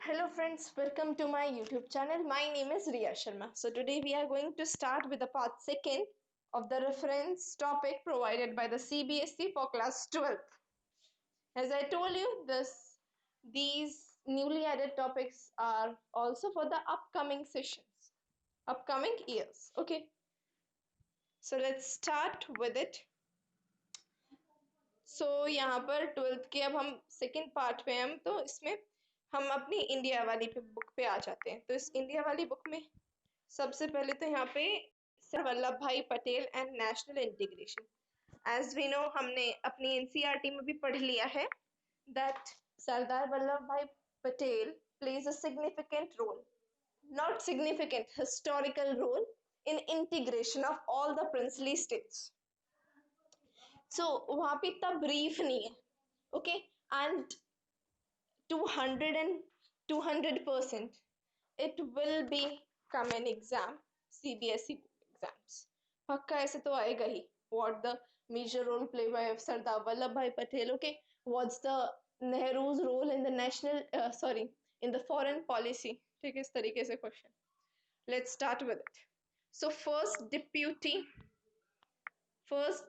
Hello friends, welcome to my YouTube channel. My name is Riya Sharma. So today we are going to start with the part second of the reference topic provided by the CBSE for class 12th. As I told you, these newly added topics are also for the upcoming sessions, upcoming years. Okay, so let's start with it. यहाँ पर 12th के अब हम second part पे हम तो इसमें हम अपनी इंडिया वाली बुक पे आ जाते हैं। तो इस इंडिया वाली बुक में सबसे पहले तो यहाँ पे sir Vallabhbhai Patel and national integration. As we know, हमने अपनी एनसीईआरटी में भी पढ़ लिया है that Sardar Vallabhbhai Patel plays a significant role, not significant, historical role in integration of all the princely states. So वहाँ पे इतना ब्रीफ नहीं है, okay, and 200% it will be come an exam, CBSE exams पक्का ऐसे तो आएगा ही। what the major role played by Sardar Vallabhbhai Patel, okay, what's the Nehru's role in the national in the foreign policy, ठीक है, इस तरीके से question. let's start with it. So first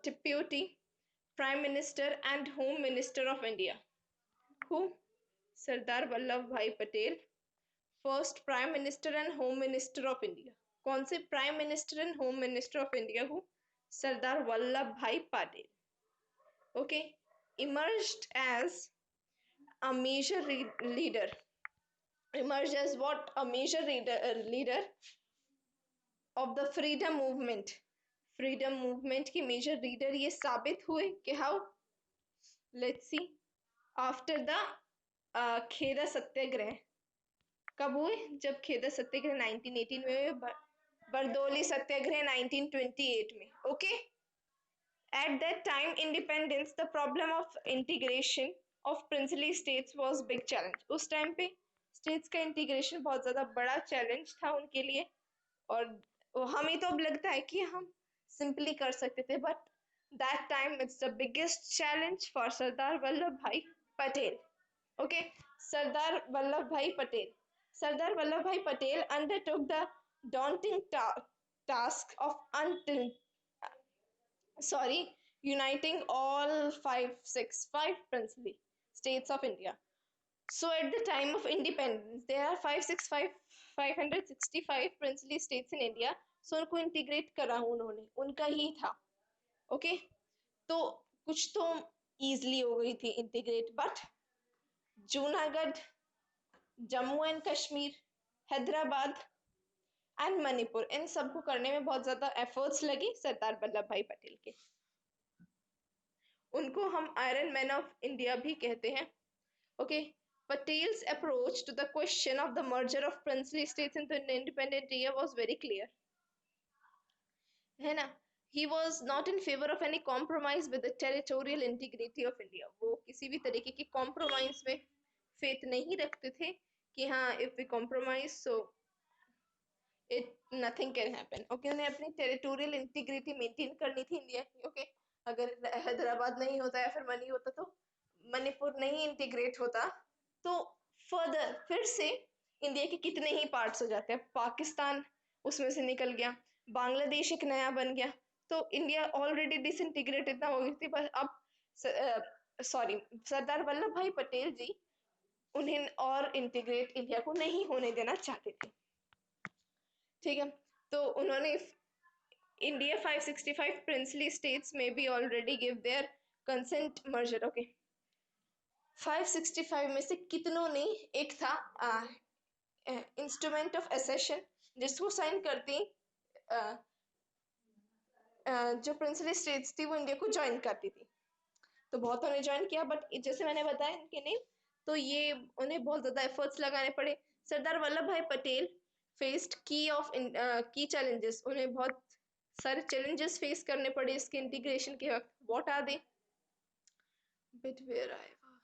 deputy Prime Minister and Home Minister of India. Who? Sardar Vallabhbhai Patel. First Prime Minister and Home Minister of India. कौन से Prime Minister and Home Minister of India? Who? Sardar Vallabhbhai Patel. Okay. Emerged as a major leader. Emerged as what? A major leader of the freedom movement. Freedom movement की major leader ये साबित हुए कि how, let's see, after the Kheda Satyagraha. कब हुए? जब खेदा सत्याग्रह 1918 में हुए, बरदौली सत्याग्रह 1928 में। Okay, at that time independence the problem of integration of princely states was big challenge. उस टाइम पे स्टेट्स का इंटीग्रेशन बहुत ज्यादा बड़ा चैलेंज था उनके लिए, और हमें तो अब लगता है कि हम सिंपली कर सकते थे, but that time it's the biggest challenge for Sardar Vallabhbhai Patel. Okay, Sardar Vallabhbhai Patel. Sardar Vallabhbhai Patel undertook the daunting task of uniting all 565 princely states of India. So at the time of independence, there are 565 princely states in India. So उनको integrate करा उन्होंने, उनका ही था। Okay, तो कुछ तो easily हो गई थी integrate, but Junagadh, Jammu and Kashmir, Hyderabad and Manipur, इन सबको करने में बहुत ज्यादा एफर्ट्स लगी सरदार वल्लभ भाई पटेल के। उनको हम आयरन मैन ऑफ इंडिया भी कहते हैं। Okay, Patel's approach to the question of the merger of princely states into an independent India was very clear, है ना। He was not in favor of any compromise with the territorial integrity of India. वो किसी भी तरीके की compromise में faith नहीं रखते थे कि हाँ, if we compromise so nothing can happen. Okay, उन्हें अपनी टेरिटोरियल इंटीग्रिटी मेंटेन करनी थी इंडिया की। ओके, अगर हैदराबाद नहीं होता या फिर मनी होता, तो मणिपुर नहीं इंटीग्रेट होता, तो फर्दर फिर से इंडिया के कितने ही पार्ट्स हो जाते हैं। पाकिस्तान उसमें से निकल गया, बांग्लादेश एक नया बन गया, तो इंडिया ऑलरेडी डिसइंटीग्रेटेड हो गई थी। पर अब सरदार वल्लभ भाई पटेल जी उन्हें और इंटीग्रेट इंडिया को नहीं होने देना चाहते थे। ठीक है, तो उन्होंने इंडिया 565 प्रिंसली स्टेट्स में भी already give their consent merger. Okay, 565 में से कितनों ने, एक था इंस्ट्रूमेंट ऑफ एसेशन, जिसको साइन करती जो प्रिंसली स्टेट्स थी वो इंडिया को ज्वाइन करती थी। तो बहुतों ने ज्वाइन किया, बट जैसे मैंने बताया इनके नहीं, तो ये उन्हें बहुत ज्यादा एफर्ट्स लगाने पड़े। सरदार वल्लभ भाई पटेल फेस्ड की चैलेंजेस, उन्हें बहुत सारे चैलेंजेस फेस करने पड़े इसके इंटीग्रेशन के वक्त। What are they? Bit where आए वो,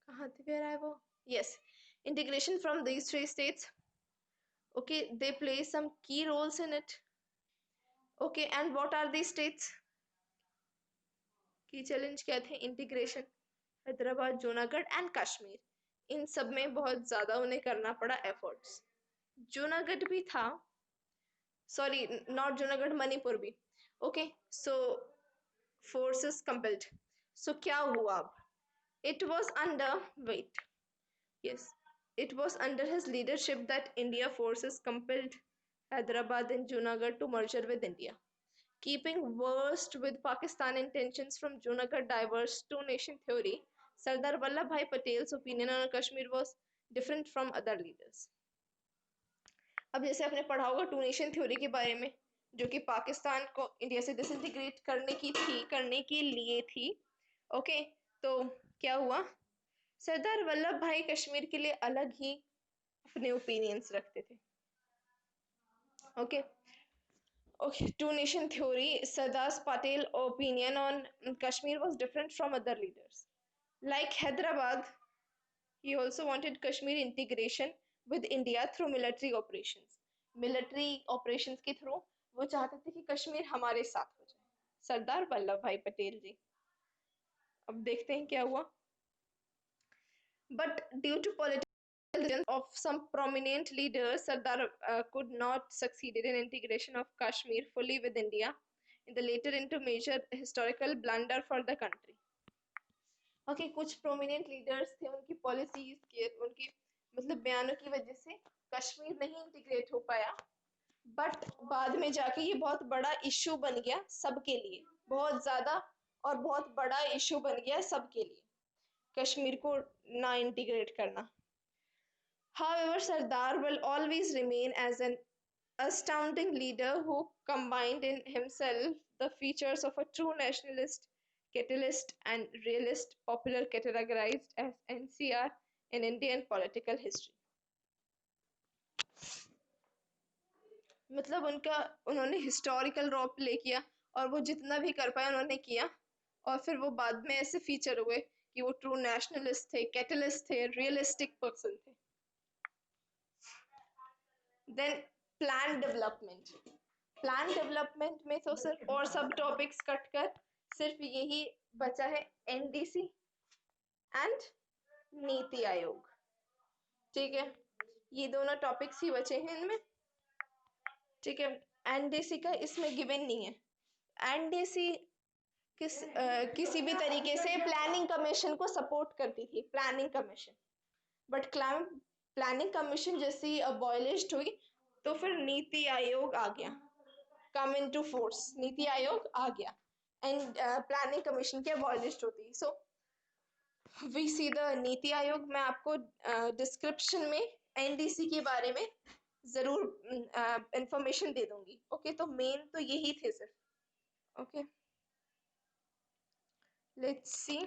कहाँ थे, वेयर आए वो? Yes, integration from these three states. Okay, they play some key roles in it. Okay, and what are the states? Key challenge क्या थे? Integration, Hyderabad, Junagadh and Kashmir. इन सब में बहुत ज्यादा उन्हें करना पड़ा एफर्ट्स। जूनागढ़ भी था, सॉरी नॉट जूनागढ़, मणिपुर भी। ओके, सो फोर्सेस कंपेल्ड। सो क्या हुआ अब? It was under weight, yes, it was under his leadership that India forces compelled Hyderabad and Junagadh to merge with India. Keeping worst with Pakistan intentions from Junagadh diverse two-nation theory, Sardar Vallabhbhai Patel's opinion on Kashmir was different from other leaders. अब जैसे आपने पढ़ा होगा to nation theory के बारे में, जो कि पाकिस्तान को इंडिया से डिसइंटीग्रेट करने की थी, करने के लिए थी। ओके, तो क्या हुआ? सरदार वल्लभ भाई कश्मीर के लिए अलग ही अपने ओपिनियंस रखते थे। Okay okay, two nation theory, Sardar Patel opinion on Kashmir was different from other leaders. Like Hyderabad, he also wanted Kashmir integration with India through military operations. Military operations के थ्रू वो चाहते थे कि कश्मीर हमारे साथ हो जाए, सरदार वल्लभ भाई पटेल जी। अब देखते हैं क्या हुआ। But due to political reasons of some prominent leaders, Sardar could not succeed in integration of Kashmir fully with India, in the later into major historical blunder for the country. Okay, कुछ prominent leaders थे, उनकी policies के, उनकी मतलब बयानों की वजह से कश्मीर नहीं इंटीग्रेट हो पाया। बट बाद में जाके ये बहुत बड़ा इशू बन गया सबके लिए, बहुत ज्यादा और बहुत बड़ा इशू बन गया सबके लिए, कश्मीर को ना इंटीग्रेट करना। However, Sardar will always remain as an astounding leader who combined in himself the features of a true nationalist, catalyst, and realist, popular categorized as NCR in Indian political history. मतलब उन्होंने historical role play किया और वो जितना भी कर पाए उन्होंने किया, और फिर वो बाद में ऐसे फीचर हुए कि वो ट्रू नेशनलिस्ट थे, कैटलिस्ट थे, रियलिस्टिक पर्सन थे। Then plan development, plan development में तो सिर्फ और सब टॉपिक्स कट कर सिर्फ यही बचा है, एनडीसी एंड नीति आयोग। ठीक है, ये दोनों टॉपिक्स ही बचे हैं इनमें। ठीक है, एनडीसी का इसमें गिवन नहीं है। एनडीसी किसी भी तरीके से प्लानिंग कमीशन को सपोर्ट करती थी, planning commission. But planning commission जैसी अबॉलिश्ड हुई तो फिर नीति आयोग आ गया, कम इनटू फोर्स, नीति आयोग आ गया एंड प्लानिंग कमीशन की अबॉलिश्ड होती। So we see the NITI Aayog. मैं आपको डिस्क्रिप्शन में एनडीसी के बारे में जरूर इंफॉर्मेशन दे दूंगी। ओके, तो मेन तो यही थे सिर्फ। Okay, let's see.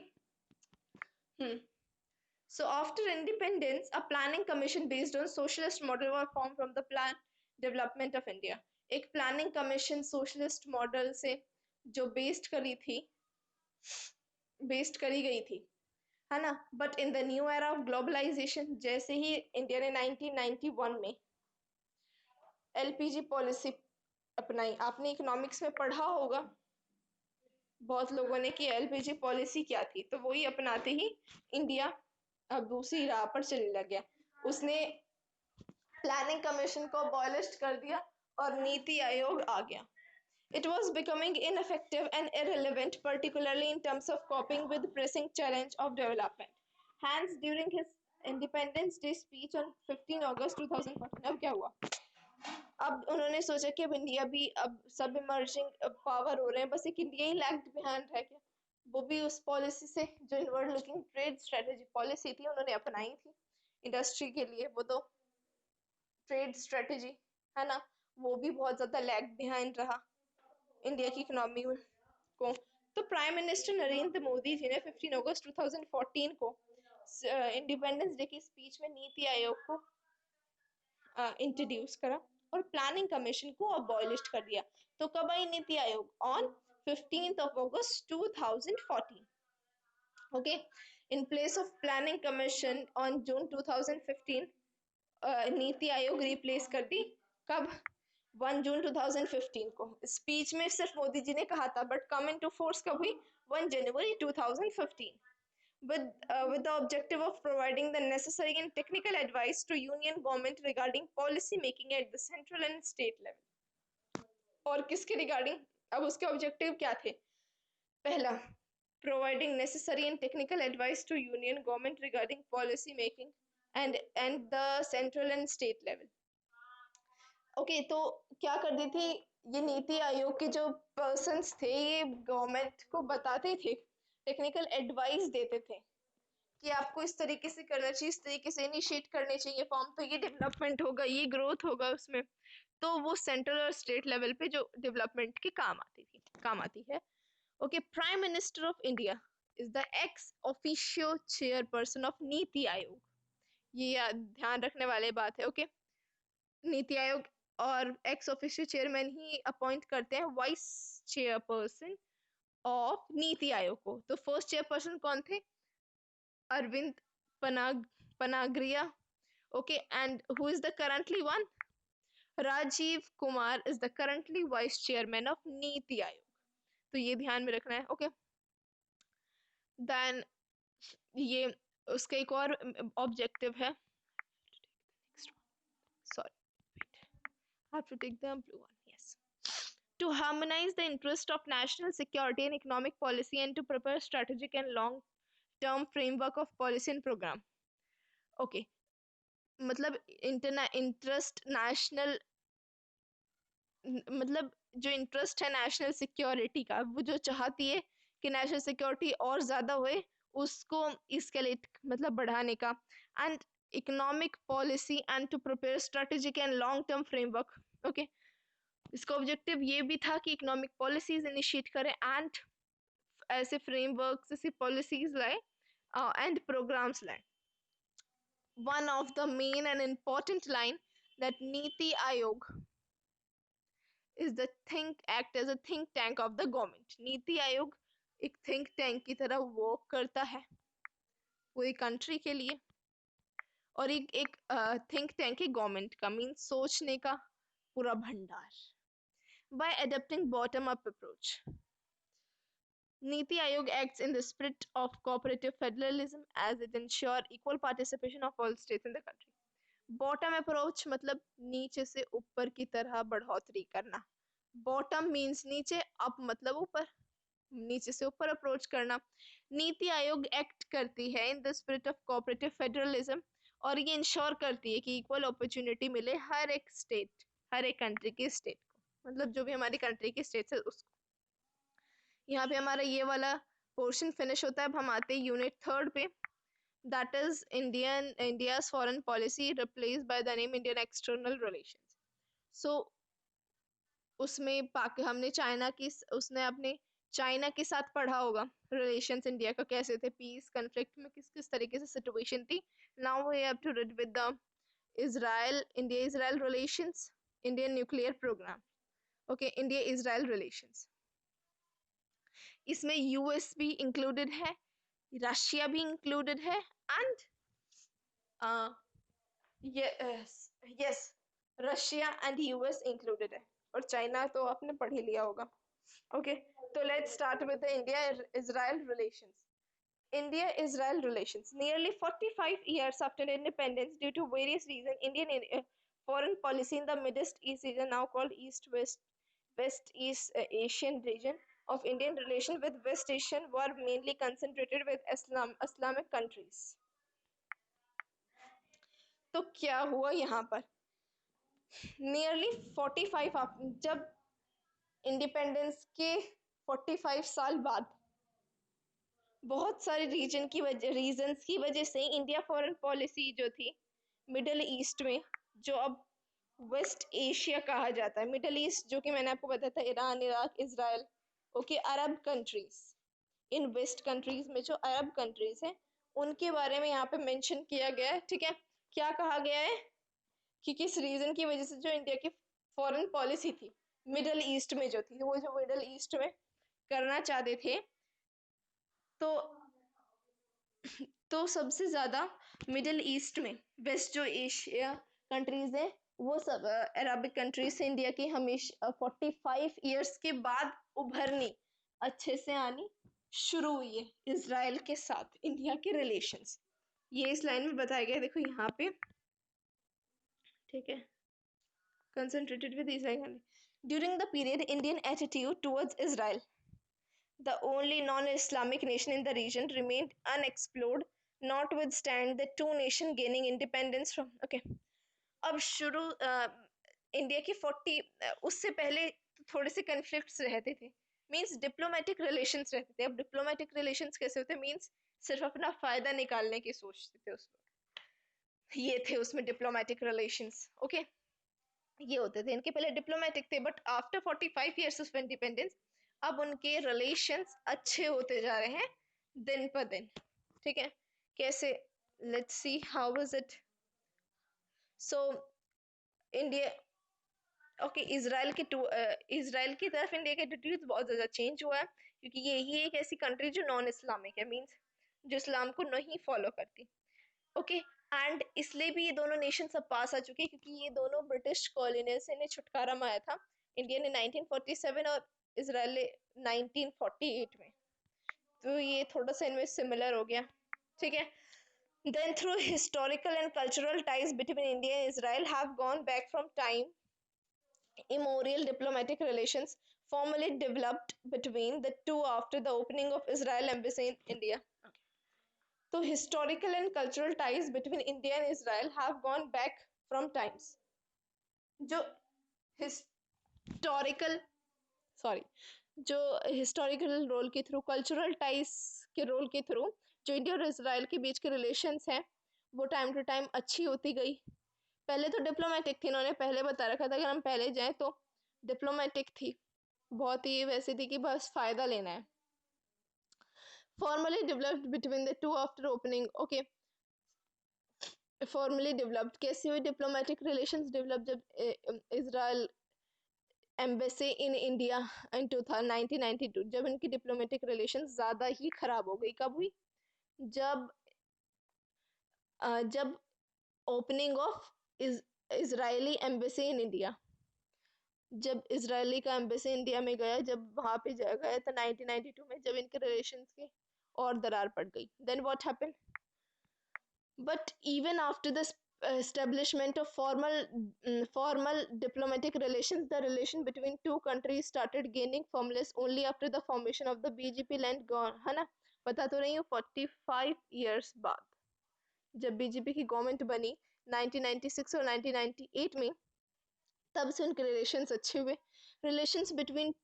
So after independence, a planning commission based on socialist model was formed from the plan development of India. एक planning commission socialist model से जो based करी गई थी, है ना। But in the new era of globalization, जैसे ही India ने 1991 में LPG पॉलिसी अपनाई, आपने इकोनॉमिक्स में पढ़ा होगा बहुत लोगों ने कि एलपीजी पॉलिसी क्या थी, तो वही अपनाते ही इंडिया अब दूसरी राह पर चलने लग गया। उसने प्लानिंग कमीशन को अबॉलिश कर दिया और नीति आयोग आ गया। It was becoming ineffective and irrelevant, particularly in terms of coping with pressing challenge of development. Hence, during his Independence Day speech on 15 August 2014, अब क्या हुआ? अब उन्होंने सोचा कि अब इंडिया भी अब सब इमर्जिंग पावर हो रहे हैं, बस एक इंडिया ही लैग्ड बिहाइंड रह गया। वो भी उस पॉलिसी से जो inward looking trade strategy policy थी उन्होंने अपनाई थी इंडस्ट्री के लिए, वो तो ट्रेड स्ट्रेटेजी है ना, वो भी बहुत ज्यादा लैग बिहाइंड रहा इंडिया की इकोनॉमी को। तो प्राइम मिनिस्टर नरेंद्र मोदी जी ने 15 अगस्त 2014 को इंडिपेंडेंस डे की स्पीच में नीति आयोग को इंट्रोड्यूस करा और प्लानिंग कमीशन को अबॉलिश कर दिया। तो कब आई NITI Aayog? On 15th of August 2014। Okay, in place of planning commission on June 2015 NITI Aayog replace कर दी। कब? 1 जून 2015 को। स्पीच में सिर्फ मोदी जी ने कहा था, बट कम इनटू फोर्स कब हुई? 1 जनवरी 2015। with the objective of providing the necessary and technical advice to union government regarding policy making at the central and state level. और किसके रिगार्डिंग? अब उसके ऑब्जेक्टिव क्या थे? पहला, providing necessary and technical advice to union government regarding policy making and the central and state level. Okay तो क्या करती थी ये नीति आयोग के जो पर्सन्स थे, ये गवर्नमेंट को बताते थे, टेक्निकल एडवाइस देते थे कि आपको इस तरीके से करना चाहिए, इस तरीके से इनिशिएट करने चाहिए फॉर्म, तो ये डेवलपमेंट होगा, ये ग्रोथ होगा उसमें। तो वो सेंट्रल और स्टेट लेवल पे जो डेवलपमेंट के काम आती है। Okay, prime minister of India is the ex officio chairperson of NITI आयोग। ये ध्यान रखने वाली बात है। ओके, नीति आयोग और एक्स ऑफिशियो चेयरमैन ही अपॉइंट करते हैं वाइस चेयरपर्सन ऑफ नीति आयोग को। तो फर्स्ट चेयरपर्सन कौन थे? Arvind Panagariya. Okay, and who is the currently one? Rajiv Kumar is the currently vice chairman of NITI Aayog. तो ये ध्यान में रखना है। ओके, देन ये उसका एक और ऑब्जेक्टिव है, sorry, I have to take the blue one. Yes, to harmonize the interest of national security and economic policy and to prepare strategic and long term framework of policy and program. Okay, मतलब interest national, मतलब जो interest है national security का, वो जो चाहती है कि नेशनल सिक्योरिटी और ज्यादा हुए, उसको इसकेलेट मतलब बढ़ाने का, and economic policy and to prepare strategic and long term framework. Okay, इसका ऑब्जेक्टिव ये भी था कि इकोनॉमिक पॉलिसीज इनिशिएट करें एंड ऐसे फ्रेमवर्क, ऐसी पॉलिसीज लाए एंड प्रोग्राम्स लाए। One of the main and important line that Niti Aayog is the act as a think tank of the government. NITI Aayog एक think tank की तरह वर्क करता है पूरी कंट्री के लिए, और एक think tank है गवर्नमेंट का, मीन सोचने का पूरा भंडार। By adopting bottom up approach, Niti Aayog acts in the spirit of cooperative federalism as it ensure equal participation of all states in the country. Bottom approach मतलब नीचे से ऊपर की तरह बढ़ोतरी करना। बॉटम मीन्स नीचे, अप मतलब ऊपर, नीचे से ऊपर अप्रोच करना। नीति आयोग एक्ट करती है in the spirit of cooperative federalism, और ये इंश्योर करती है कि इक्वल अपॉर्चुनिटी मिले हर एक स्टेट, हर एक कंट्री की स्टेट को, मतलब जो भी हमारी कंट्री की स्टेट है उसको। यहाँ पे हमारा ये वाला पोर्शन फिनिश होता है। अब हम आते हैं यूनिट 3 पे, that is India's foreign policy replaced by the name Indian external relations. So उसमें हमने चाइना की, उसने अपने चाइना के साथ पढ़ा होगा रिलेशंस इंडिया का कैसे थे, पीस कॉन्फ्लिक्ट में किस किस तरीके से सिचुएशन थी। Now we have to read with the India Israel relations, Indian nuclear programme. Okay, India Israel relations, इसमें यूएस भी इंक्लूडेड है, रशिया भी इंक्लूडेड है, and yes, Russia and US included है, और चाइना तो आपने पढ़ ही लिया होगा। ओके, तो let's start with the India Israel relations. India-Israel relations. Nearly 45 years after independence, due to various reasons, Indian foreign policy in the Middle East region, now called West East Asian region of Indian relation with West Asian, were mainly concentrated with Islamic countries. तो क्या हुआ यहाँ पर? Nearly 45 जब independence के 45 साल बाद बहुत सारे रीजंस की वजह से इंडिया फॉरेन पॉलिसी जो थी मिडिल ईस्ट में, जो अब वेस्ट एशिया कहा जाता है, मिडिल ईस्ट जो कि मैंने आपको बताया था Iran, Iraq, Israel, okay, Arab countries, इन वेस्ट कंट्रीज में जो अरब कंट्रीज हैं उनके बारे में यहाँ पे मेंशन किया गया है। ठीक है, क्या कहा गया है कि किस रीजन की वजह से जो इंडिया की फॉरेन पॉलिसी थी मिडिल ईस्ट में जो थी, वो जो मिडिल ईस्ट में करना चाहते थे, तो सबसे ज्यादा मिडिल ईस्ट में वेस्ट जो एशिया कंट्रीज है वो सब अरबिक कंट्रीज से इंडिया की हमेशा 45 इयर्स के बाद उभरनी, अच्छे से आनी, शुरू हुई है इजराइल के साथ इंडिया के रिलेशंस, ये इस लाइन में बताया गया है, देखो यहाँ पे, ठीक है। Concentrated with Israel. During the period, Indian attitude towards Israel, the only non-Islamic nation in the region, remained unexplored, notwithstanding the two nations gaining independence from. Okay. अब शुरू इंडिया की 40 उससे पहले थोड़े से कन्फ्लिक्ट्स रहते थे, मींस डिप्लोमेटिक रिलेशंस रहते थे। अब डिप्लोमेटिक रिलेशंस कैसे होते, मींस सिर्फ अपना फायदा निकालने की सोचते थे उस वक्त, ये थे उसमें डिप्लोमेटिक रिलेशंस। ओके, ये होते थे इनके, पहले डिप्लोमेटिक थे, but after 45 years of independence अब उनके रिलेशंस अच्छे होते जा रहे हैं दिन पर दिन, ठीक है। कैसे, let's see how was it. So India, okay, Israel की तरफ इंडिया का एटीट्यूड बहुत ज्यादा चेंज हुआ है, क्योंकि यही एक ऐसी कंट्री जो नॉन इस्लामिक है, मींस जो इस्लाम को नहीं फॉलो करती। ओके, एंड इसलिए भी ये दोनों नेशन सब पास आ चुके हैं, क्योंकि ये दोनों ब्रिटिश कॉलोनियल से इन्हें छुटकारा माया था, इंडिया ने 1947 और इसराइल ने 1948 में, तो ये थोड़ा सा इनमें सिमिलर हो गया, ठीक है। Then through historical and cultural ties between India and Israel have gone back from time immemorial. Diplomatic relations formally developed between the two after the opening of Israel embassy in India. So historical and cultural ties between India and Israel have gone back from times. जो historical, sorry, जो historical role के through, cultural ties के role के through जो India और Israel के बीच के relations हैं वो टाइम टू टाइम अच्छी होती गई। पहले तो डिप्लोमेटिक थी, इन्होंने पहले बता रखा था अगर हम पहले जाएं तो डिप्लोमेटिक थी, बहुत ही वैसी थी कि बस फायदा लेना है। Formally developed between the two after opening. Okay, formally developed कैसे हुई डिप्लोमेटिक रिलेशंस डेवलप, जब Israel embassy in India in 1992, जब इनकी डिप्लोमेटिक रिलेशंस ज़्यादा ही खराब हो गई। कब हुई, जब जब opening of Israeli embassy in India, जब इजरायली का एम्बेसी इंडिया में गया, जब वहाँ पे गया था 1992 में, जब इनके रिलेशंस की और दरार पड़ गई। Then what happened, but even after the establishment of formal diplomatic relations, the relation between two countries started gaining firmness only after the formation of the BJP land gone, है ना, बता तो रही हूँ 45 years बाद जब बीजेपी की government बनी 1996 और 1998 में, तब से उनके रिलेशंस अच्छे हुए। Relations between,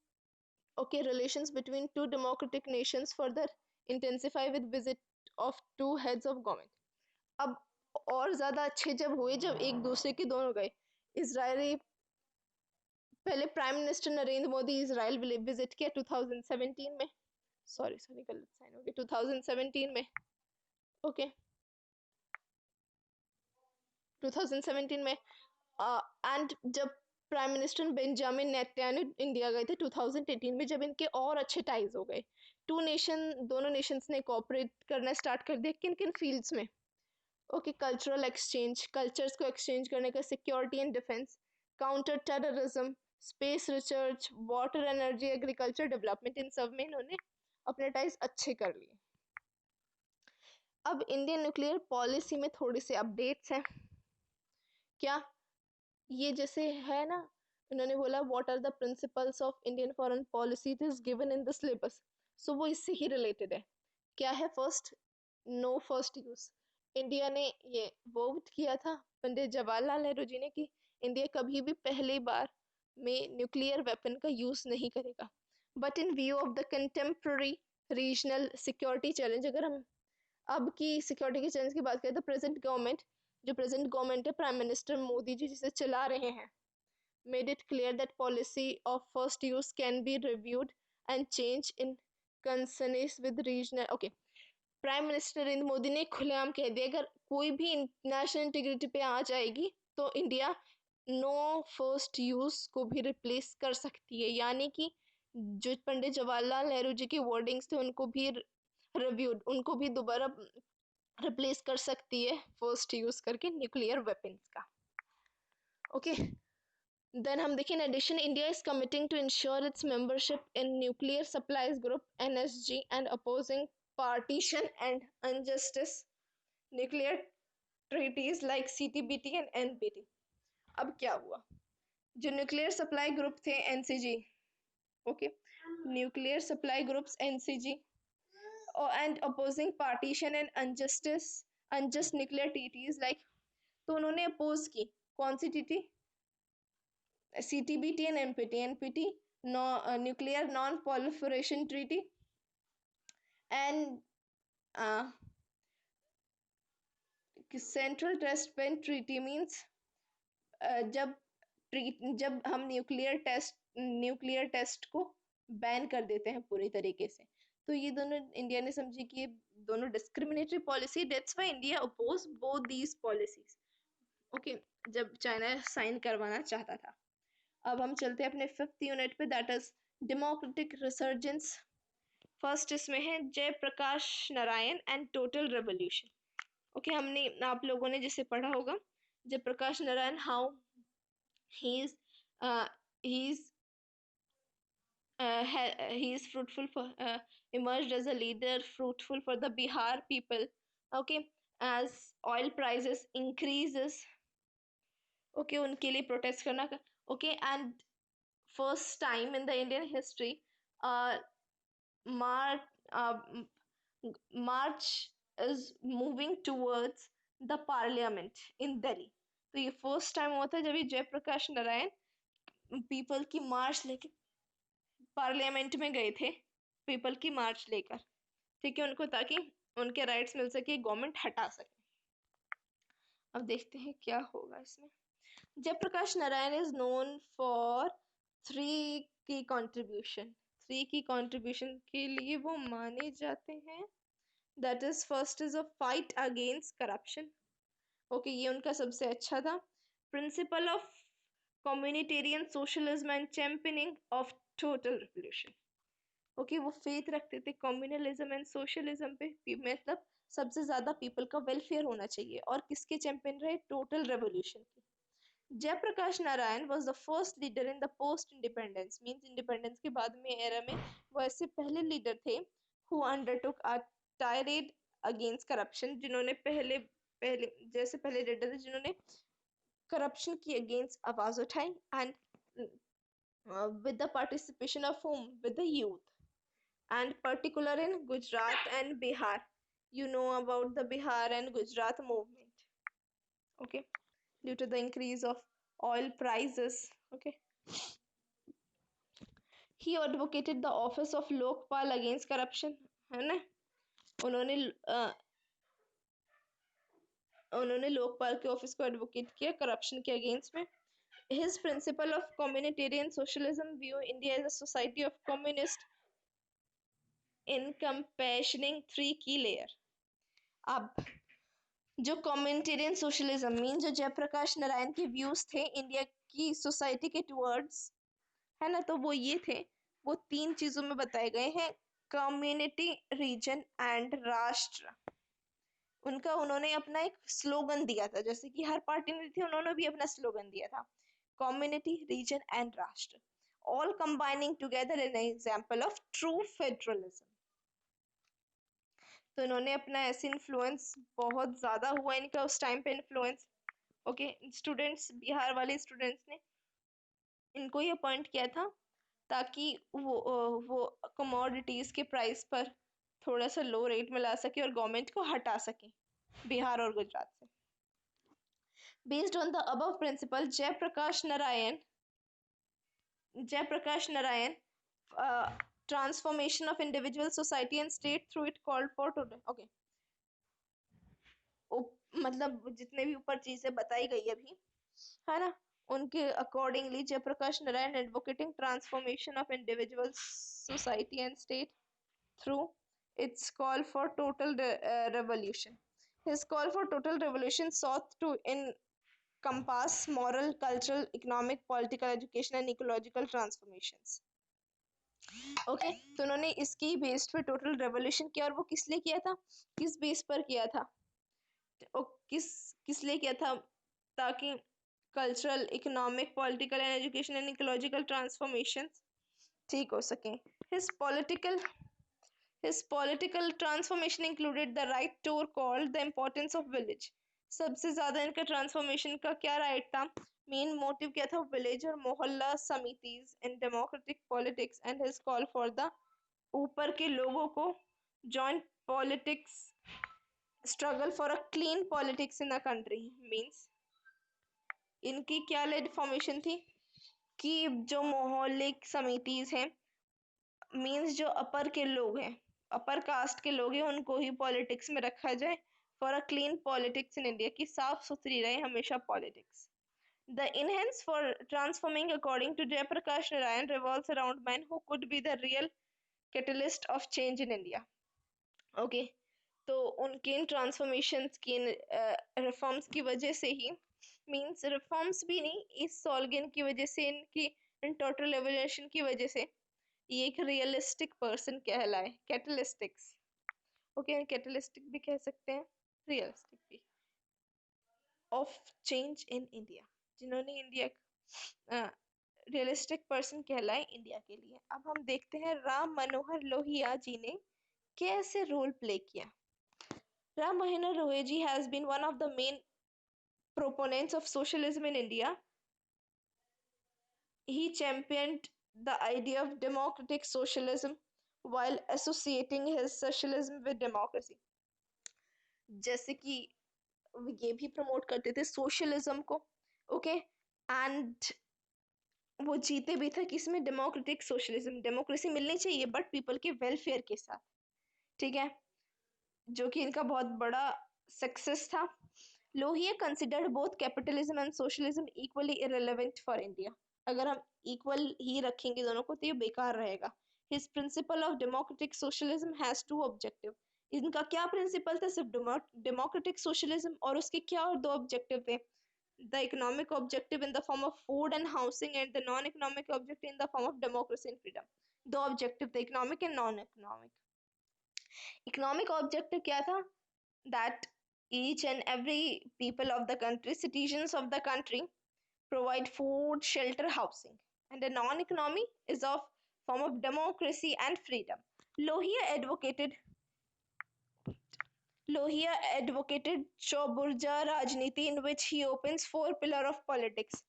okay, relations between two democratic Nations further intensify with visit of two heads of government. अब और ज्यादा अच्छे जब हुए जब एक दूसरे के दोनों गए। इजरायली, पहले prime minister Narendra Modi Israel visit किया 2017 में, सॉरी गलत साइन हो गया, 2017 में, ओके, 2017 में। एंड जब prime minister Benjamin Netanyahu India गए थे 2018 में, जब इनके और अच्छे टाइज हो गए, दोनों नेशंस ने कोऑपरेट करना स्टार्ट कर दिया। किन किन फील्ड्स में, ओके, कल्चरल एक्सचेंज, कल्चर्स को एक्सचेंज करने का, security and defence, counter terrorism, space research, water energy, agriculture development, इन सब में इन्होंने अपने टाइज अच्छे कर लिए। अब इंडियन न्यूक्लियर पॉलिसी में थोड़े से अपडेट्स हैं। क्या, ये जैसे है ना, इन्होंने बोला what are the principles of Indian foreign policy, it is given in the syllabus, so वो इससे ही रिलेटेड है। क्या है, first, no first use. India ने ये वोट किया था पंडित जवाहरलाल नेहरू जी ने कि इंडिया कभी भी पहली बार में न्यूक्लियर वेपन का यूज नहीं करेगा। But in view of the contemporary regional security challenge, अगर हम अब की सिक्योरिटी के चैलेंज की बात करें तो प्रेजेंट गवर्नमेंट है, प्राइम मिनिस्टर मोदी जी जिसे चला रहे हैं, made it clear that policy of first use can be reviewed and changed in consonance with regional, okay, prime minister Narendra Modi ने खुलेआम कह दिया अगर कोई भी नेशनल इंटीग्रिटी पे आ जाएगी तो इंडिया नो फर्स्ट यूज को भी रिप्लेस कर सकती है, यानी कि जो पंडित जवाहरलाल नेहरू जी के वर्डिंग्स थे उनको भी रिव्यूड, उनको भी दोबारा रिप्लेस कर सकती है फर्स्ट यूज करके न्यूक्लियर वेपन्स का। ओके, देन हम देखें, in addition India is committing to ensure its membership in nuclear supplies group NSG and opposing partition and unjust nuclear treaties like CTBT and NPT। अब क्या हुआ, जो nuclear supply group थे NCG, okay, nuclear supply groups NCG and opposing partition and unjust nuclear treaties like, तो उन्होंने oppose की कौन सी TT, CTBT and NPT nuclear non proliferation treaty and central test ban treaty means जब हम nuclear test को ban कर देते हैं पूरी तरीके से, तो ये दोनों इंडिया ने समझी कि ये दोनों discriminatory policy, that's why India oppose both these policies, okay, जब चाइना साइन करवाना चाहता था। अब हम चलते हैं अपने 5th यूनिट पे, that is democratic resurgence. First इसमें है Jayaprakash Narayan and total revolution. Okay, हमने आप लोगों ने जिसे पढ़ा होगा Jayaprakash Narayan, how he's uh, he's he's fruitful for emerged as a leader fruitful for the Bihar people, okay, as oil prices increases, okay, उनके लिए प्रोटेस्ट करना, okay, and first time in the Indian history uh, march uh, march is moving towards the parliament in Delhi। तो ये first time हुआ था जब ये Jayaprakash Narayan people की मार्च लेके पार्लियामेंट में गए थे, पीपल की मार्च लेकर, ठीक है, उनको, ताकि उनके राइट्स मिल सके, गवर्नमेंट हटा सके। अब देखते हैं क्या होगा इसमें। Jayaprakash Narayan is known for 3 की कंट्रीब्यूशन के लिए वो माने जाते हैं, that is first is a fight against corruption, okay, ये उनका सबसे अच्छा था। Principle of communitarian socialism and championing of total revolution, okay, वो फेथ रखते थे कम्युनलिज्म एंड सोशलिज्म पे, मतलब सबसे ज्यादा पीपल का वेलफेयर होना चाहिए, और किसके चैंपियन रहे, टोटल रेवोल्यूशन की। Jayaprakash Narayan was the first leader in the post independence, means independence के बाद में एरा में वो ऐसे पहले लीडर थे who undertook a tired against corruption, जिन्होंने पहले पहले जैसे पहले लीडर थे जिन्होंने करप्शन की अगेंस्ट आवाज उठाई, and with the participation of whom, with the youth, and particular in Gujarat and Bihar. You know about the Bihar and Gujarat movement, okay, due to the increase of oil prices, okay. He advocated the office of Lokpal against corruption, है ना, उन्होंने उन्होंने लोकपाल के office को advocate किया corruption के against में। His principle of communitarian socialism view India as a society of communist encompassing 3 key layer। अब जो कम्युनिटेरियन सोशलिज्म मीन जो जयप्रकाश नारायण के व्यूज थे इंडिया की सोसाइटी के टुवर्ड्स, है ना, तो वो ये थे, वो 3 चीजों में बताए गए हैं, कम्युनिटी, रीजन एंड राष्ट्र। उनका, उन्होंने अपना एक स्लोगन दिया था, जैसे कि हर पार्टी ने थी, उन्होंने भी अपना स्लोगन दिया था, कम्युनिटी, रीजन एंड राष्ट्र, all combining together in example of true federalism. तो इन्होंने अपना ऐसे इन्फ्लुएंस, बहुत ज्यादा हुआ इनका उस टाइम पे इन्फ्लुएंस, ओके, स्टूडेंट्स, बिहार वाले स्टूडेंट्स ने इनको ही अपॉइंट किया था ताकि वो कमोडिटीज के प्राइस पर थोड़ा सा लो रेट में ला सके और गवर्नमेंट को हटा सके बिहार और गुजरात से। Based on the above principle Jayaprakash Narayan transformation of individual society and state through it called for today, okay, मतलब जितने भी ऊपर चीजें बताई गई अभी, है ना, उनके accordingly Jayaprakash Narayan advocating transformation of individual society and state through its call for total revolution. His call for total revolution sought to encompass moral, cultural, economic, political, education and ecological transformations. Okay, तो उन्होंने इसकी base पे total revolution किया, और वो किस लिए किया था, किस बेस पर किया था, किस लिए किया था, ताकि cultural, economic, political and education and ecological transformation ठीक हो सके। His political transformation included the right tour called the importance of village. सबसे ज्यादा इनका ट्रांसफॉर्मेशन का क्या राइट था? मेन मोटिव क्या था? विलेज और मोहल्ला समितिज in democratic politics and his call for the ऊपर के लोगों को join politics struggle for a clean politics in the country. Means इनकी क्या लेड फॉर्मेशन थी कि जो मोहल्ले समितिज हैं, मीन्स जो अपर के लोग हैं, अपर कास्ट के लोग हैं, उनको ही पॉलिटिक्स में रखा जाए for a clean politics in India, की साफ सुथरी रहे हमेशा politics. The enhance for transforming according to Jayaprakash Narayan revolves around men who could be the real catalyst of change in India. Okay, तो उनके इन ट्रांसफॉर्मेशंस की रिफॉर्म्स की वजह से ही, मींस रिफॉर्म्स भी नहीं, इस सॉल्गन की वजह से, इनकी इन टोटल एवोल्यूशन की वजह से ये एक रियलिस्टिक पर्सन कहलाए, कैटलिस्टिक्स। ओके, कैटलिस्टिक भी कह सकते हैं, रियलिस्टिक भी, ऑफ चेंज इन इंडिया, जिन्होंने इंडिया रियलिस्टिक पर्सन कहलाए इंडिया के लिए। अब हम देखते हैं राम मनोहर लोहिया जी ने कैसे रोल प्ले किया। Ram Manohar Lohiji has been one of the main proponents of socialism in India. He championed the idea of democratic socialism while associating his socialism with democracy. जैसे कि ये भी प्रमोट करते थे सोशलिज्म को, okay, and वो जीते भी था कि इसमें डेमोक्रेटिक सोशलिज्म, डेमोक्रेसी मिलनी चाहिए बट पीपल के वेलफेयर के साथ, ठीक है, जो कि इनका बहुत बड़ा सक्सेस था। Lohia considered both capitalism and socialism equally irrelevant for India. अगर हम इक्वल ही रखेंगे दोनों को तो ये बेकार रहेगा। His principle of democratic socialism has two objective. इनका क्या प्रिंसिपल था? सिर्फ डेमोक्रेटिक सोशलिज्म, और उसके क्या और दो ऑब्जेक्टिव थे? the economic objective in the form of food and housing and the non-economic objective in the form of democracy and freedom. दो ऑब्जेक्टिव थे, economic and non economic. Economic objective क्या था? that each and every people of the country, citizens of the country, provide food, shelter, housing. And the non-economy is of form of democracy and freedom. Lohia advocated Choburja Rajniti, in which he opens four pillars of politics.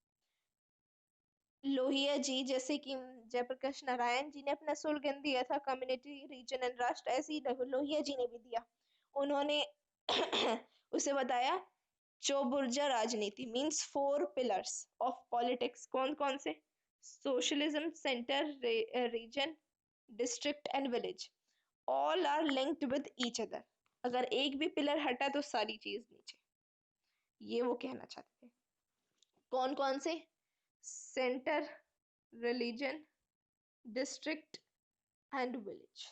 Lohia ji, जैसे कि जयप्रकाश नारायण जी ने अपना slogan दिया था community, reason and राष्ट्र, ऐसे ही लोहिया जी ने भी दिया। उन्होंने उसे बताया चौबुर्जा राजनीति, means four pillars of politics. कौन कौन से? Socialism, centre, region, district and village, all are linked with each other. अगर एक भी पिलर हटा तो सारी चीज नीचे, ये वो कहना चाहते थे। कौन कौन से? Centre, religion, district and village.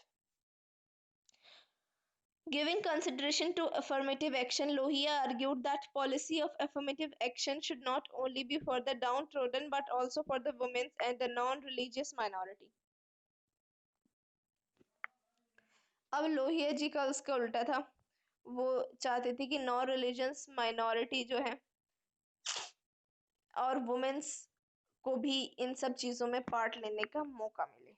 Giving consideration to affirmative action, Lohia argued that policy of affirmative action should not only be for the downtrodden but also for the women and the non-religious minority. अब लोहिया जी का उसका उल्टा था, वो चाहते थे कि non religious minority जो है और वुमेन्स को भी इन सब चीजों में पार्ट लेने का मौका मिले।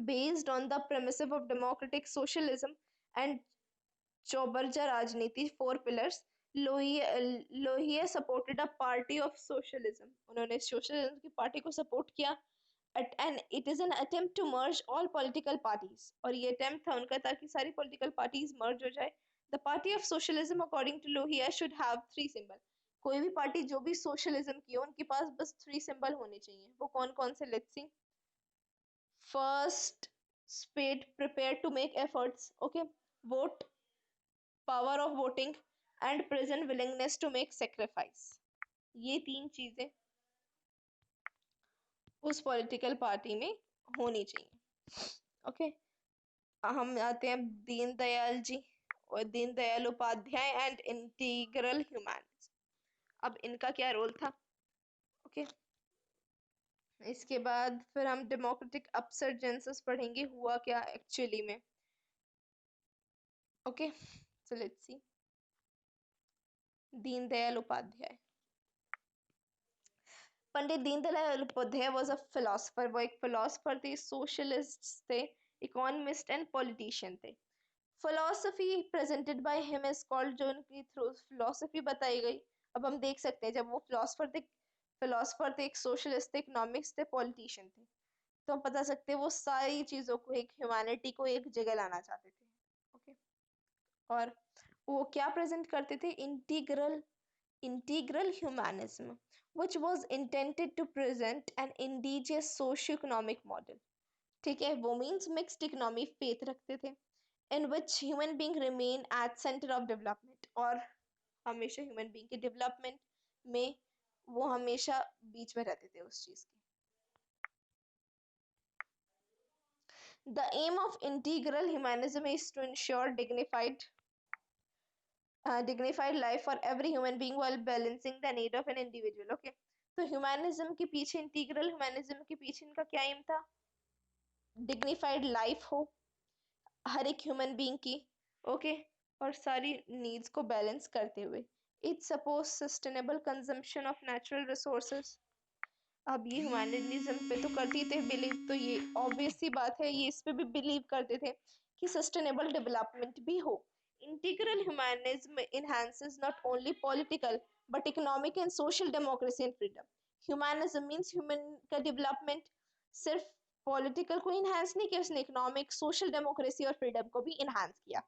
Based on the premise of democratic socialism and Chobarja Rajniti, four pillars, Lohia supported a party of socialism. उन्होंने socialism की पार्टी को support किया, and it is an attempt to merge all political parties. और ये attempt था उनका ताकि सारी political parties merge हो जाए। The party of socialism, according to Lohia, should have three symbols. कोई भी पार्टी जो भी socialism की हो, उनके पास बस three symbol होने चाहिए। वो कौन कौन से? Let's see. First, spade, prepared to make efforts, okay, vote, power of voting, and present willingness to make sacrifice. ये तीन चीजें उस पॉलिटिकल पार्टी में होनी चाहिए, ओके। हम आते हैं दीनदयाल जी और Deendayal Upadhyay and integral humanities. अब इनका क्या रोल था? ओके, इसके बाद फिर हम डेमोक्रेटिक अपसर्जेंसेस पढ़ेंगे, हुआ क्या एक्चुअली में। Okay, so let's see. Deendayal Upadhyay, Pandit Deendayal Upadhyay was a philosopher, वो एक फिलोसोफर थे, सोशलिस्ट थे, इकोनॉमिस्ट एंड पॉलिटिशियन थे। Philosophy presented by him is called, जो उनकी थ्रू फिलोसफी बताई गई। अब हम देख सकते हैं जब वो फिलोसोफर थे, एक सोशलिस्ट थे, इकोनॉमिक्स थे, पॉलिटिशियन थे, तो हम बता सकते हैं वो सारी चीजों को, एक ह्यूमैनिटी को एक जगह लाना चाहते थे। ओके, और वो क्या प्रेजेंट करते थे? integral humanism, which was intended to present an indigenous socio-economic model। ठीक है, वो मीन्स मिक्स्ड इकोनॉमी फेथ रखते थे, in which human being remain at center of development, और हमेशा ह्यूमन बीइंग के डेवलपमेंट में वो हमेशा बीच में रहते थे उस चीज के। The aim of integral humanism is to ensure dignified life for every human being while balancing the need of an individual। Okay, तो ह्यूमैनिज्म के पीछे, इंटीग्रल ह्यूमैनिज्म के पीछे इनका क्या एम था? डिग्निफाइड लाइफ हो हर एक ह्यूमन बीइंग की, ओके, और सारी नीड्स को बैलेंस करते हुए। It suppose sustainable consumption of natural resources. अब ये ह्यूमैनिज्म पे तो करती थे बिलीव, तो ये ऑब्वियस सी बात है, ये इस पे भी बिलीव करते थे कि सस्टेनेबल डेवलपमेंट भी हो। Integral humanism enhances not only political but economic and social democracy and freedom। Humanism means human का डेवलपमेंट सिर्फ पॉलिटिकल को इनहांस नहीं किया, उसने इकोनॉमिक, सोशल डेमोक्रेसी और फ्रीडम को भी इनहांस किया।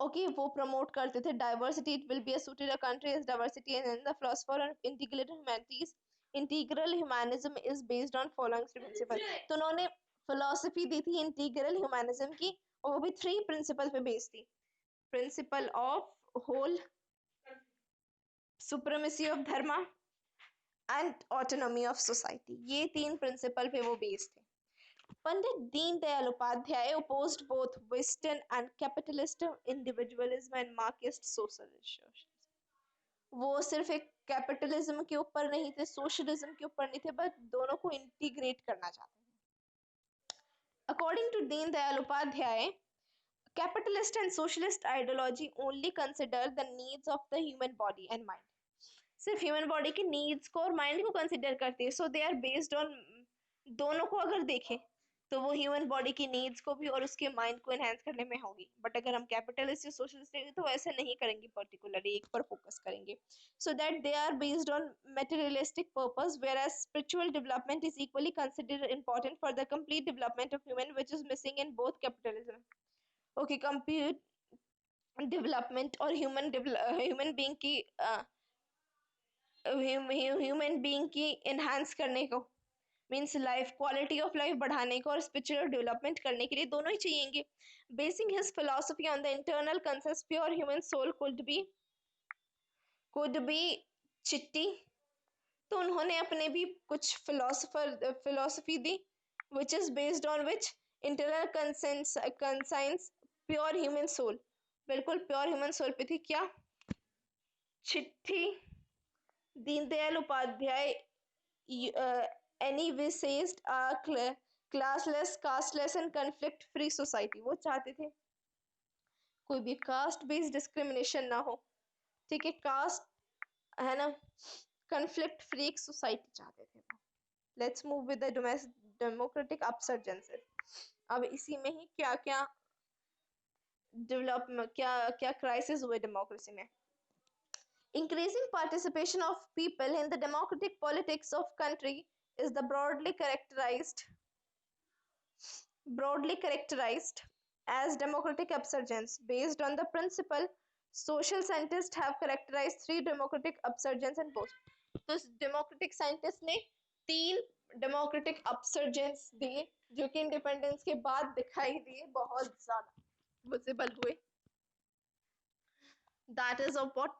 ओके, वो प्रमोट करते थे diversity, it will be suited a country as diversity, and the philosopher of integrated humanities, integral humanism is based on following three principles। तो उन्होंने फिलोसफी दी थी इंटीग्रल ह्यूमैनिज्म की, और वो भी 3 प्रिंसिपल पे बेस्ड थी। Principle of whole, supremacy of dharma and autonomy of society, ये 3 प्रिंसिपल पे वो बेस्ड थे। पंडित Deendayal Upadhyay opposed both Western and capitalist individualism and Marxist socialism। वो सिर्फ एक कैपिटलिज्म के ऊपर नहीं थे, सोशलिज्म के ऊपर नहीं थे, बट दोनों को इंटीग्रेट करना चाहते थे। According to Deendayal Upadhyay, capitalist and socialist ideology only consider the needs of the human body and mind। सिर्फ ह्यूमन बॉडी की नीड्स को और माइंड को कंसिडर करती है, सो दे आर बेस्ड ऑन, दोनों को अगर देखें तो वो ह्यूमन बॉडी की नीड्स को भी और उसके माइंड को एनहांस करने में होगी। बट अगर हम कैपिटलिस्ट या सोशलिस्ट लेंगे तो ऐसा नहीं करेंगे, पर्टिकुलरली एक पर फोकस करेंगे, so that they are based on materialistic purpose, whereas spiritual development is equally considered important for the complete development of human, which is missing in both capitalism। okay, complete development और human being की enhance करने को, means life quality of life बढ़ाने को और spiritual development करने के लिए दोनों ही चाहिएंगे। Basing his philosophy on the internal concept pure human soul could be चिट्टी, तो उन्होंने अपने भी कुछ फिलोसफी दी, which is based on which internal conscience pure human soul, बिल्कुल प्योर ह्यूमन सोल पे थी। क्या? चिट्ठी। Deendayal Upadhyay envisaged a classless, casteless and conflict free society। वो चाहते थे कोई भी कास्ट बेस्ड डिस्क्रिमिनेशन ना हो, ठीक है, कास्ट है ना, कन्फ्लिक्ट फ्री एक सोसाइटी चाहते थे वो। Let's move with the democratic upsurgences. अब इसी में ही क्या क्या डेवलपमेंट, क्या क्या क्राइसिस हुए डेमोक्रेसी में। Increasing participation of people in the democratic politics of country is the broadly characterized as democratic upsurgence based on the principle social scientists have characterized 3 democratic upsurgence and post। तो democratic scientists ने 3 democratic upsurgence दिए जो कि independence के बाद दिखाई दिए, बहुत ज्यादा विजिबल हुए। that is of what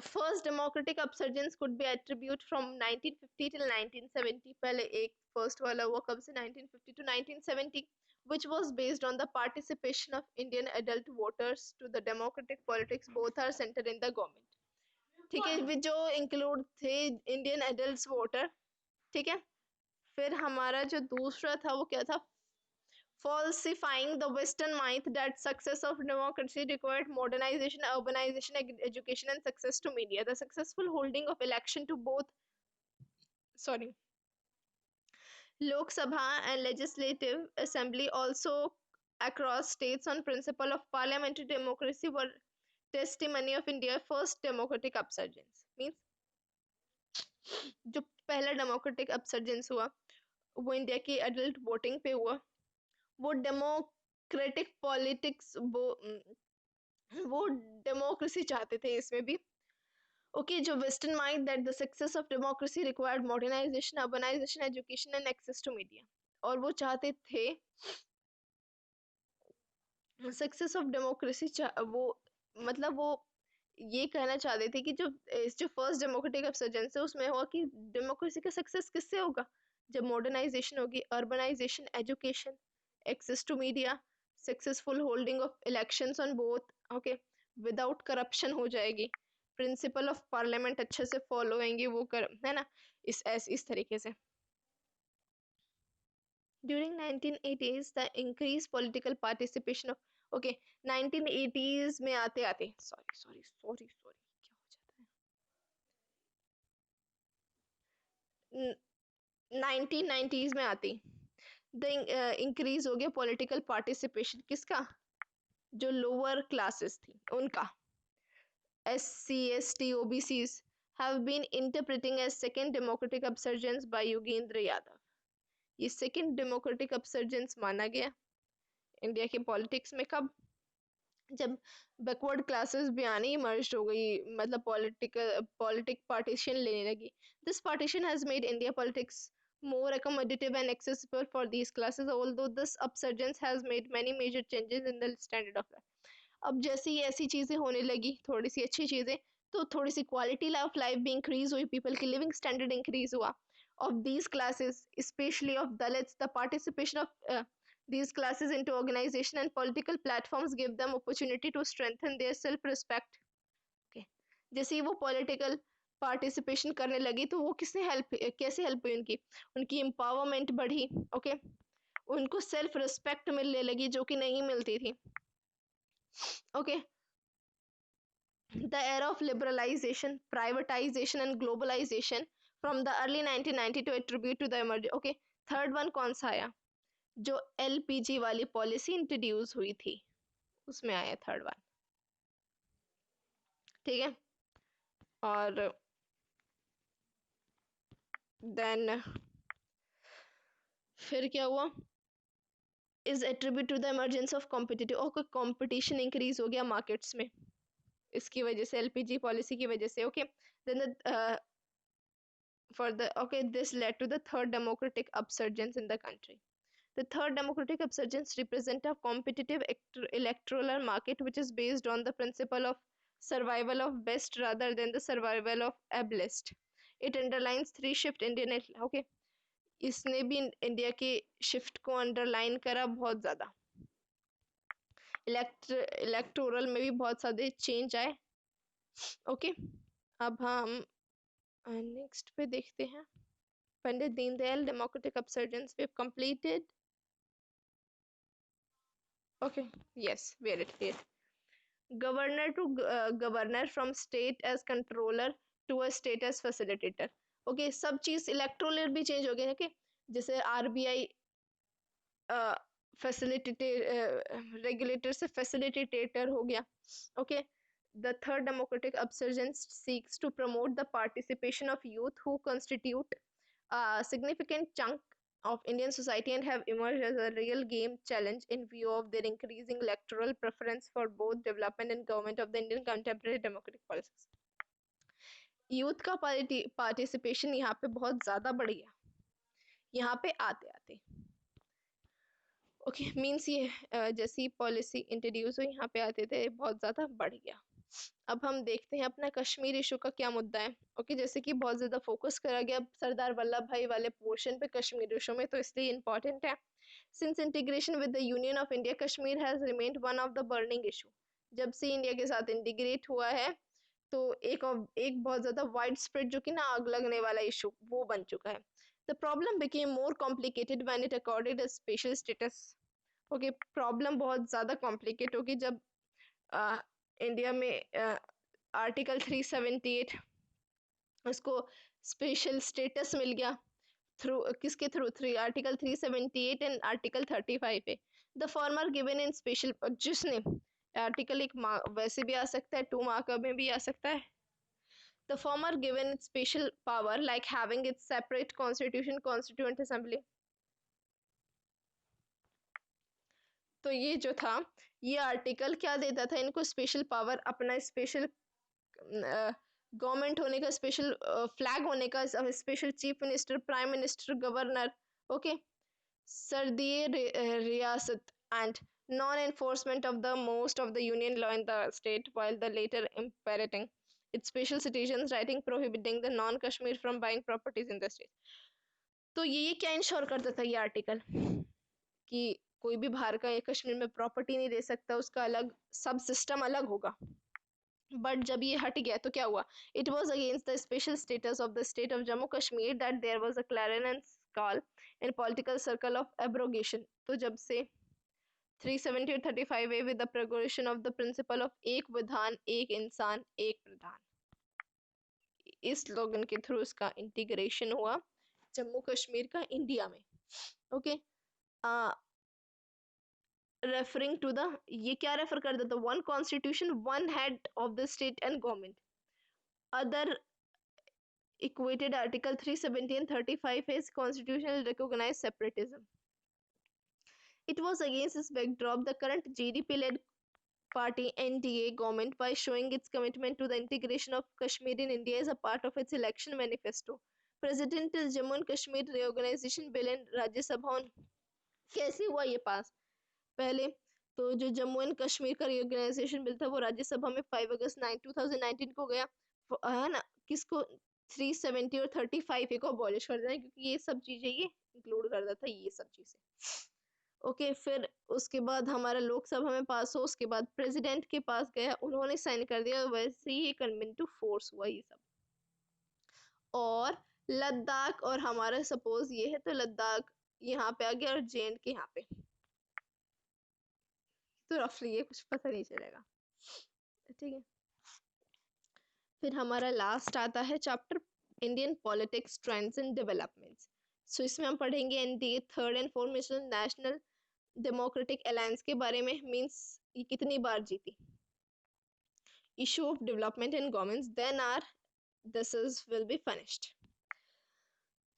first democratic upsurgence could be attributed from 1950 till 1970। पहले एक फर्स्ट वाला हुआ कब से? 1950 to 1970, which was based on the participation of Indian adult voters to the democratic politics, both are centered in the government। ठीक है, जो include थे इंडियन एडल्ट वोटर, ठीक है। फिर हमारा जो दूसरा था वो क्या था? falsifying the Western myth that success of democracy required modernization, urbanization, education, and success to media. The successful holding of election to both, sorry, Lok Sabha and Legislative Assembly also across states on principle of parliamentary democracy were testimony of India's first democratic upsurgence. Means जो पहला democratic अपसर्जेंस हुआ वो India की adult voting पे हुआ. वो democratic politics वो democracy चाहते थे इसमें भी. ओके, जो western mind that the success of democracy required modernisation, urbanisation, education and access to media. और वो चाहते थे सक्सेस ऑफ डेमोक्रेसी, वो मतलब वो ये कहना चाहते थे कि जो फर्स्ट डेमोक्रेटिक अपसर्जेंस है उसमें हुआ कि डेमोक्रेसी का सक्सेस किससे होगा, जब मॉडर्नाइजेशन होगी, urbanisation, education, access to media, successful holding of elections on both, okay, without corruption हो जाएगी, प्रिंसिपल ऑफ पार्लियामेंट अच्छे से फॉलो होंगे, वो कर है ना, इस तरीके से. During 1980s, the increased political participation of, okay, 1980s में आते आते, sorry क्या हो जाता है, 1990s में आती द इंक्रीज हो गया पॉलिटिकल पार्टिसिपेशन किसका, जो लोअर क्लासेस थी उनका. SC, ST, OBCs have been interpreting as second democratic upsurgence by Yogendra Yadav. ये सेकेंड डेमोक्रेटिक अपसर्जेंस माना गया इंडिया के पॉलिटिक्स में कब, जब बैकवर्ड क्लासेस भी आनी इमर्ज हो गई, मतलब पॉलिटिक पार्टीशन लेने लगी. This partition has made India politics more accommodative and accessible for these classes, although this upsurgence has made many major changes in the standard of life. अब जैसे ही ऐसी चीजें होने लगी, थोड़ी सी अच्छी चीजें, तो थोड़ी सी क्वालिटी ऑफ लाइफ भी इंक्रीज हुई, पीपल की लिविंग स्टैंडर्ड इंक्रीज हुआ. Of these classes, especially of Dalits, the participation of these classes into organization and political platforms give them opportunity to strengthen their self-respect. Okay. जैसे ही वो political participation करने लगी तो वो कैसे हेल्प हुई उनकी empowerment बढ़ी. ओके, उनको सेल्फ रिस्पेक्ट मिलने लगी जो कि नहीं मिलती थी. Okay, the era of liberalization, privatization and globalization from the early 1990 to attribute to the emerging. Okay, third one कौन सा आया, जो LPG वाली पॉलिसी इंट्रोड्यूस हुई थी उसमें आया थर्ड वन. ठीक है, और देन फिर क्या हुआ, is attribute to the emergence of competitive. Okay, competition increase हो गया मार्केट्स में इसकी वजह से, LPG पॉलिसी की वजह से. Okay, then this led to the third democratic upsurgence in the country. The third democratic upsurgence represents a competitive electoral market which is based on the principle of survival of best rather than the survival of ablest. It underlines three shift Indian. Okay, इसने भी India के shift को underline करा बहुत ज्यादा. Electoral में भी बहुत सारे चेंज आए. ओके, अब हम नेक्स्ट पे देखते हैं. Pandit Deendayal democratic upsurgence we have completed. Okay, yes, where it is. Governor to governor from state as controller to a state as facilitator. Okay, सब चीज इलेक्टोरल भी चेंज हो गया है कि जैसे RBI regulator से facilitator हो गया. Okay, the third democratic upsurgence seeks to promote the participation of youth who constitute a significant chunk of Indian society and have emerged as a real game challenge in view of their increasing electoral preference for both development and government of the Indian contemporary democratic policies. Youth का participation यहाँ पे बहुत ज़्यादा बढ़ गया यहाँ पे आते आते. ओके, मीन्स ये जैसी पॉलिसी इंट्रोड्यूस हुई यहाँ पे आते थे बहुत ज़्यादा बढ़ गया. अब हम देखते हैं अपना कश्मीर इशू का क्या मुद्दा है. ओके, जैसे कि बहुत ज़्यादा फोकस करा गया सरदार वल्लभ भाई वाले पोर्शन पे कश्मीर इशू में, तो इसलिए इम्पोर्टेंट है. Since integration with the union of India, Kashmir has remained one of the burning issue. जब से इंडिया के साथ इंटीग्रेट हुआ है तो एक बहुत ज़्यादा वाइड स्प्रेड जो कि ना आग लगने वाला इशू वो बन चुका है. The problem became more complicated when it accorded a special status okay, problem बहुत ज़्यादा कॉम्प्लिकेट होगी जब इंडिया में आर्टिकल 378 उसको स्पेशल स्टेटस मिल गया थ्रू किसके through three article 378 and article 35 पे। The former given in special, जिसने आर्टिकल एक वैसे भी आ सकता है, 2 मार्कर में भी आ सकता है। The former given special power like having its separate constitution, constituent assembly. तो ये जो था, ये आर्टिकल क्या देता था इनको, स्पेशल पावर, अपना स्पेशल गवर्नमेंट होने का, स्पेशल फ्लैग होने का, special chief minister, prime minister, governor, okay, सरदीय रियासत and non enforcement of the most of the union law in the state while the later imperating its special citizens writing prohibiting the non Kashmir from buying properties in the state। तो ये क्या ensure करता था ये article कि कोई भी बाहर का कश्मीर में प्रॉपर्टी नहीं दे सकता, उसका अलग सब सिस्टम अलग होगा। बट जब ये हट गया तो क्या हुआ, it was against the special status of the state of Jammu Kashmir that there was a clarion call in political circle of abrogation. तो जब से 370 और 35A with the progression of the principle of एक विधान एक इंसान एक प्रधान, इस स्लोगन के थ्रू इसका इंटीग्रेशन हुआ जम्मू कश्मीर का इंडिया में। ओके, रेफरिंग टू द, ये क्या रेफर कर देता, one constitution one head of the state and government. Other equated article 370 and 35 is constitutional recognized separatism. It was against this backdrop the current GDP led party NDA government, by showing its commitment to the integration of Kashmir in India as a part of its election manifesto, President Jammu and Kashmir reorganization bill in Rajya Sabha। कैसे हुआ ये पास, पहले तो जो Jammu and Kashmir का reorganisation bill था वो राज्यसभा में 5 अगस्त 2019 को गया, है ना, किसको 370 और 35 को अबॉलिश कर देना, क्योंकि ये सब चीजें ये इंक्लूड करता था ये सब चीजें। ओके, फिर उसके बाद हमारा लोकसभा में पास हो, उसके बाद प्रेसिडेंट के पास गया, उन्होंने साइन कर दिया, वैसे ही कम इनटू फोर्स हुआ ये सब। और लद्दाख और हमारा सपोज ये है तो लद्दाख यहाँ पे आ गया और JNK के यहाँ पे, तो रफली ये कुछ पता नहीं चलेगा, ठीक है। फिर हमारा लास्ट आता है chapter Indian politics trends and developments. So इसमें हम पढ़ेंगे NDA third and fourth mission national democratic alliance के बारे में, मींस ये कितनी बार जीती, issue of development and governments, then are this is will be finished.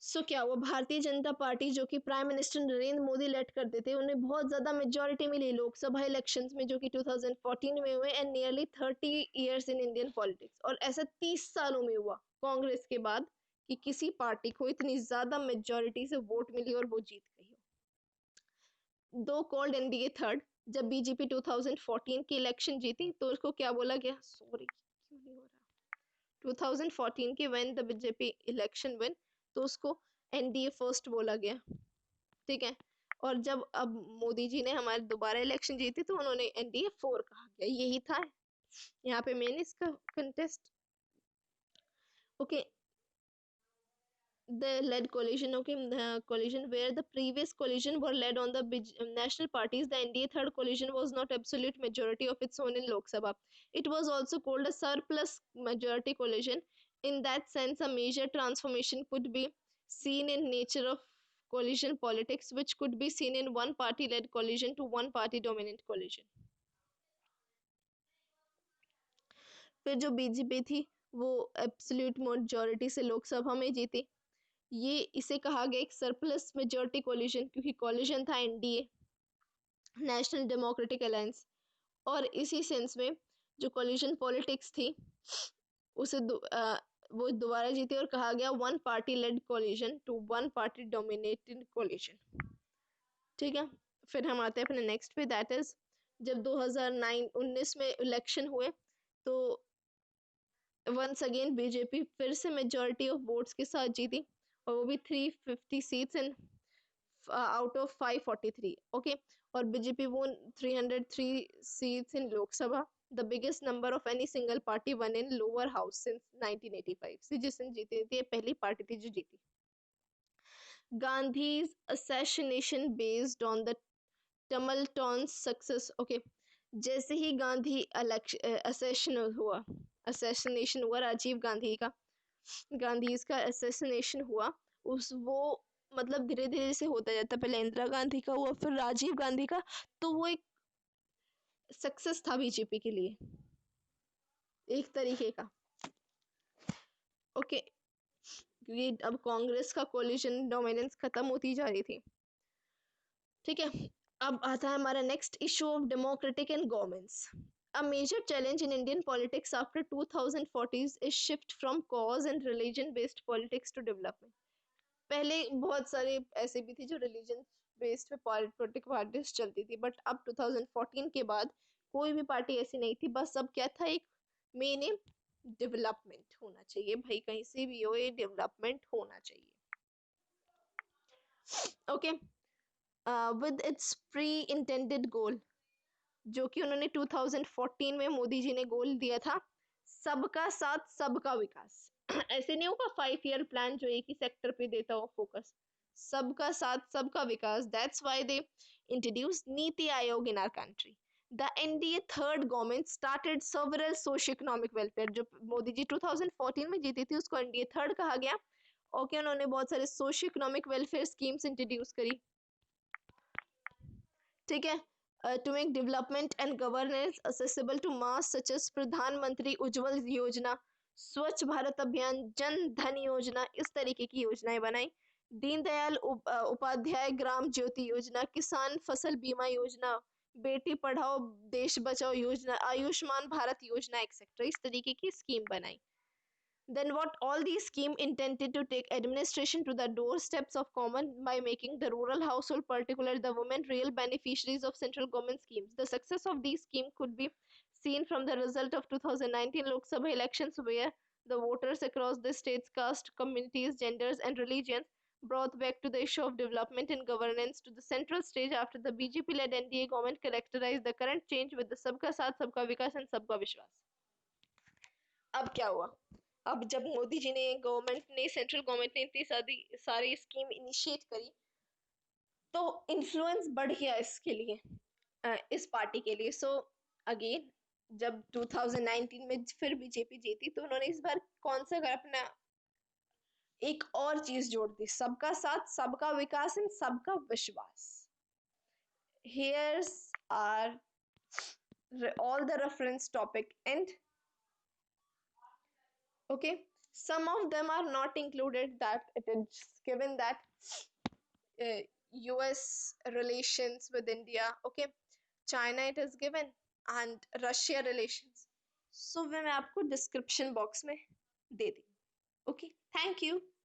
So क्या हुआ, भारतीय जनता पार्टी जो कि prime minister Narendra Modi lead करते थे, उन्हें बहुत ज्यादा मेजोरिटी मिली लोकसभा इलेक्शंस में जो कि 2014 में हुए, and nearly 30 years in Indian politics, और ऐसा 30 सालों में हुआ कांग्रेस के बाद कि किसी पार्टी को इतनी ज्यादा मेजोरिटी से वोट मिली और वो जीत गई हो। दो कॉल्ड NDA थर्ड, जब बीजेपी 2014 की इलेक्शन जीती तो उसको क्या बोला गया, सॉरी क्यों नहीं हो रहा, 2014 के when the BJP election win, तो उसको NDA फर्स्ट बोला गया, ठीक है। और जब अब मोदी जी ने हमारे दोबारा इलेक्शन जीती तो उन्होंने NDA 4 कहा गया, यही था यहाँ पे मेन इसका contest. Okay, the led coalition, okay, coalition where the previous coalition were led on the national parties, the NDA third coalition was not absolute majority of its own in Lok Sabha. It was also called a surplus majority coalition. In that sense, a major transformation could be seen in nature of coalition politics, which could be seen in one party led coalition to one party dominant coalition. फिर जो BJP थी वो absolute majority से लोकसभा में जीती, ये इसे कहा गया एक सरप्लस मेजोरिटी कोलिशन, क्योंकि कोलिशन था NDA नेशनल डेमोक्रेटिक अलायंस, और इसी सेंस में जो कोलिशन पॉलिटिक्स थी उसे वो दोबारा जीती और कहा गया one party led coalition to one party dominated coalition, ठीक है। फिर हम आते हैं अपने नेक्स्ट पे, दैट इज जब 2019 में इलेक्शन हुए तो वंस अगेन बीजेपी फिर से मेजोरिटी ऑफ वोट्स के साथ जीती, और वो भी 350 seats in out of 543, okay. और BJP won 303 seats in Lok Sabha, the biggest number of any single party won in lower house since 1985, से जिसने जीती थी, पहली पार्टी थी जो जीती। Gandhi's assassination based on the टमलटॉन सक्सेस, ओके। जैसे ही गांधी असैसिनेशन हुआ राजीव गांधी का, गांधी का असैसिनेशन हुआ, उस वो मतलब धीरे धीरे से होता जाता, पहले इंदिरा गांधी का हुआ, फिर राजीव गांधी का, तो वो एक सक्सेस था बीजेपी के लिए एक तरीके का, ओके। क्योंकि अब कांग्रेस का कोलिशन डोमिनेंस खत्म होती जा रही थी, ठीक है। अब आता है हमारा next issue of democratic and governance. A major challenge in Indian politics after 2040s is shift from cause and religion based politics to development. पहले बहुत सारे ऐसे भी थे जो रिलीजन बेस्ड पे पॉलिटिक पार्टीज चलती थी, बट अब 2014 के बाद कोई भी पार्टी ऐसी नहीं थी, बस अब क्या था, एक मेन एम डेवलपमेंट होना चाहिए भाई, कहीं से भी हो ये डेवलपमेंट होना चाहिए, okay. With its pre intended goal, जो कि उन्होंने 2014 में मोदी जी ने गोल दिया था, सबका साथ सबका विकास। ऐसे नहीं होगा 5 ईयर प्लान जो एक ही सेक्टर पे देता हो फोकस, सबका साथ सबका विकास। That's why they introduce NITI Aayog in our country. The NDA third government started several socio economic welfare, जो मोदी जी 2014 में जीती थी उसको एनडीए थर्ड कहा गया, ओके। उन्होंने बहुत सारे socio economic welfare schemes introduce करी, ठीक है। To make development and governance accessible to mass such as प्रधानमंत्री उज्जवल योजना, स्वच्छ भारत अभियान, जन धन योजना, इस तरीके की योजनाएं बनाई। दीनदयाल उपाध्याय ग्राम ज्योति योजना, किसान फसल बीमा योजना, बेटी पढ़ाओ देश बचाओ योजना, आयुष्मान भारत योजना एक्सेट्रा, इस तरीके की स्कीम बनाई। Then what all these schemes intended to take administration to the doorsteps of common by making the rural household, particularly the women, real beneficiaries of central government schemes. The success of these schemes could be seen from the result of 2019 Lok Sabha elections, where the voters across the states, caste, communities, genders, and religions brought back to the issue of development and governance to the central stage after the BJP-led NDA government characterized the current change with the Sabka Saath, Sabka Vikas and Sabka Vishwas. अब क्या हुआ, अब जब मोदी जी ने government ने central government ने इतनी सारी स्कीम इनिशिएट करी, तो इन्फ्लुएंस बढ़ गया इसके लिए, इस पार्टी के लिए। सो अगेन जब 2019 में फिर बीजेपी जीती, तो उन्होंने इस बार कौन सा कर अपना एक और चीज जोड़ दी, सबका साथ सबका विकास एंड सबका विश्वास। Here's are all the reference topic and okay, some of them are not included, that it is given that US relations with India, okay, China it is given, and Russia relations, so मैं आपको description box में दे दी, okay, thank you।